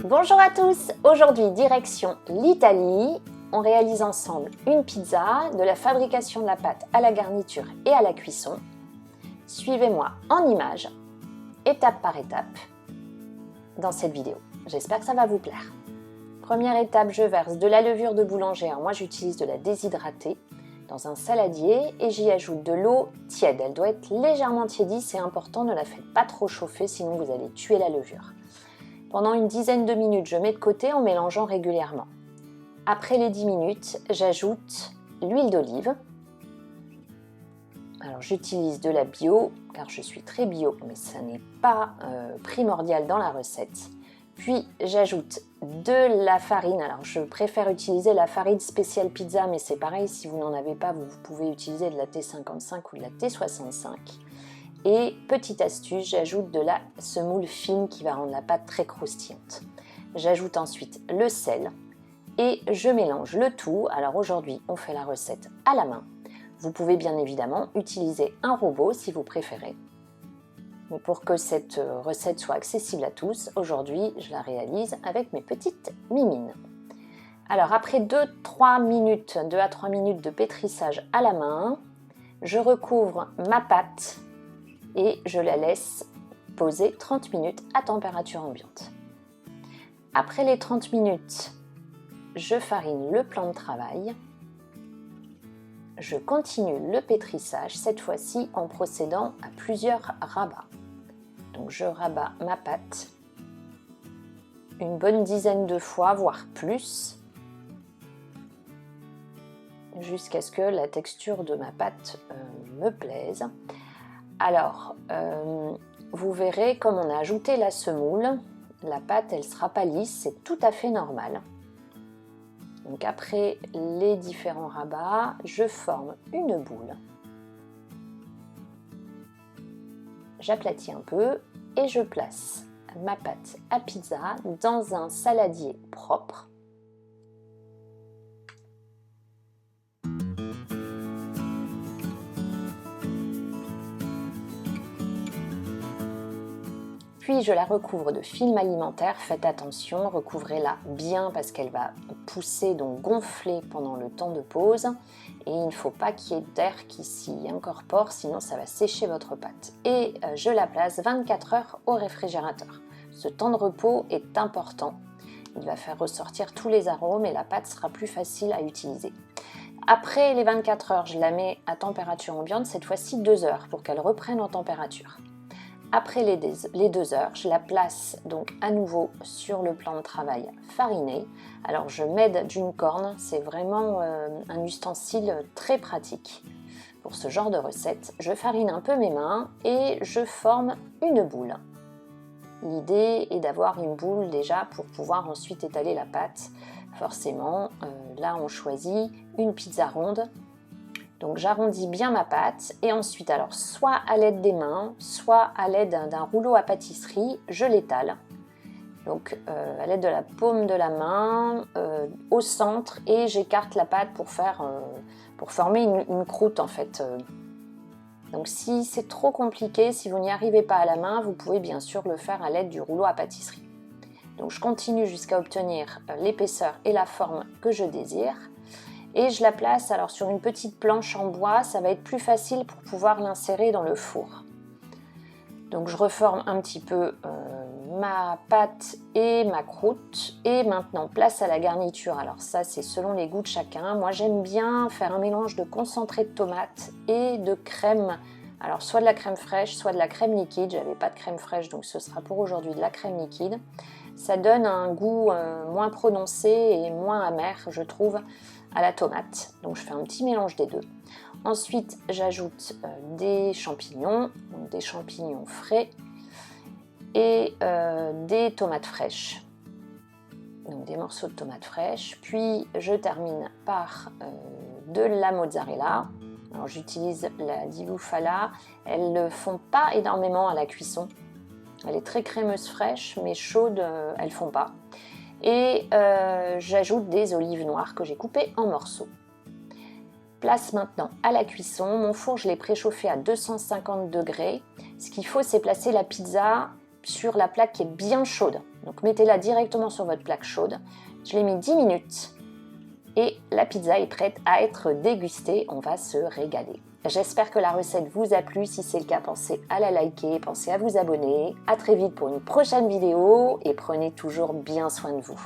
Bonjour à tous, aujourd'hui direction l'Italie. On réalise ensemble une pizza, de la fabrication de la pâte à la garniture et à la cuisson. Suivez-moi en images, étape par étape, dans cette vidéo. J'espère que ça va vous plaire. Première étape, je verse de la levure de boulanger. Alors moi j'utilise de la déshydratée dans un saladier et j'y ajoute de l'eau tiède. Elle doit être légèrement tiédie, c'est important, ne la faites pas trop chauffer sinon vous allez tuer la levure. Pendant une dizaine de minutes, je mets de côté en mélangeant régulièrement. Après les 10 minutes, j'ajoute l'huile d'olive. Alors j'utilise de la bio, car je suis très bio, mais ça n'est pas primordial dans la recette. Puis j'ajoute de la farine. Alors je préfère utiliser la farine spéciale pizza, mais c'est pareil, si vous n'en avez pas, vous pouvez utiliser de la T55 ou de la T65. Et petite astuce, j'ajoute de la semoule fine qui va rendre la pâte très croustillante. J'ajoute ensuite le sel et je mélange le tout. Alors aujourd'hui, on fait la recette à la main. Vous pouvez bien évidemment utiliser un robot si vous préférez. Mais pour que cette recette soit accessible à tous, aujourd'hui, je la réalise avec mes petites mimines. Alors après 2 à 3 minutes de pétrissage à la main, je recouvre ma pâte et je la laisse poser 30 minutes à température ambiante. Après les 30 minutes, je farine le plan de travail. Je continue le pétrissage, cette fois-ci en procédant à plusieurs rabats. Donc je rabats ma pâte une bonne dizaine de fois, voire plus, jusqu'à ce que la texture de ma pâte me plaise. Alors, vous verrez, comme on a ajouté la semoule, la pâte, elle ne sera pas lisse, c'est tout à fait normal. Donc après les différents rabats, je forme une boule. J'aplatis un peu et je place ma pâte à pizza dans un saladier propre. Puis je la recouvre de film alimentaire, faites attention, recouvrez-la bien parce qu'elle va pousser, donc gonfler pendant le temps de pause. Et il ne faut pas qu'il y ait d'air qui s'y incorpore, sinon ça va sécher votre pâte. Et je la place 24 heures au réfrigérateur. Ce temps de repos est important. Il va faire ressortir tous les arômes et la pâte sera plus facile à utiliser. Après les 24 heures, je la mets à température ambiante, cette fois-ci 2 heures pour qu'elle reprenne en température. Après les 2 heures, je la place donc à nouveau sur le plan de travail fariné. Alors je m'aide d'une corne, c'est vraiment un ustensile très pratique. Pour ce genre de recette, je farine un peu mes mains et je forme une boule. L'idée est d'avoir une boule déjà pour pouvoir ensuite étaler la pâte. Forcément, là on choisit une pizza ronde. Donc j'arrondis bien ma pâte et ensuite, alors soit à l'aide des mains, soit à l'aide d'un rouleau à pâtisserie, je l'étale. Donc à l'aide de la paume de la main, au centre, et j'écarte la pâte pour former une croûte en fait. Donc si c'est trop compliqué, si vous n'y arrivez pas à la main, vous pouvez bien sûr le faire à l'aide du rouleau à pâtisserie. Donc je continue jusqu'à obtenir l'épaisseur et la forme que je désire. Et je la place alors sur une petite planche en bois, ça va être plus facile pour pouvoir l'insérer dans le four. Donc je reforme un petit peu ma pâte et ma croûte. Et maintenant, place à la garniture. Alors ça, c'est selon les goûts de chacun. Moi, j'aime bien faire un mélange de concentré de tomate et de crème. Alors soit de la crème fraîche, soit de la crème liquide. J'avais pas de crème fraîche, donc ce sera pour aujourd'hui de la crème liquide. Ça donne un goût moins prononcé et moins amer, je trouve, à la tomate. Donc je fais un petit mélange des deux. Ensuite, j'ajoute des champignons, donc des champignons frais et des tomates fraîches. Donc des morceaux de tomates fraîches. Puis je termine par de la mozzarella. Alors j'utilise la di bufala. Elles ne fond pas énormément à la cuisson. Elle est très crémeuse fraîche, mais chaude, elles ne font pas. Et j'ajoute des olives noires que j'ai coupées en morceaux. Place maintenant à la cuisson. Mon four, je l'ai préchauffé à 250 degrés. Ce qu'il faut, c'est placer la pizza sur la plaque qui est bien chaude. Donc mettez-la directement sur votre plaque chaude. Je l'ai mis 10 minutes et la pizza est prête à être dégustée. On va se régaler. J'espère que la recette vous a plu. Si c'est le cas, pensez à la liker, pensez à vous abonner. À très vite pour une prochaine vidéo et prenez toujours bien soin de vous.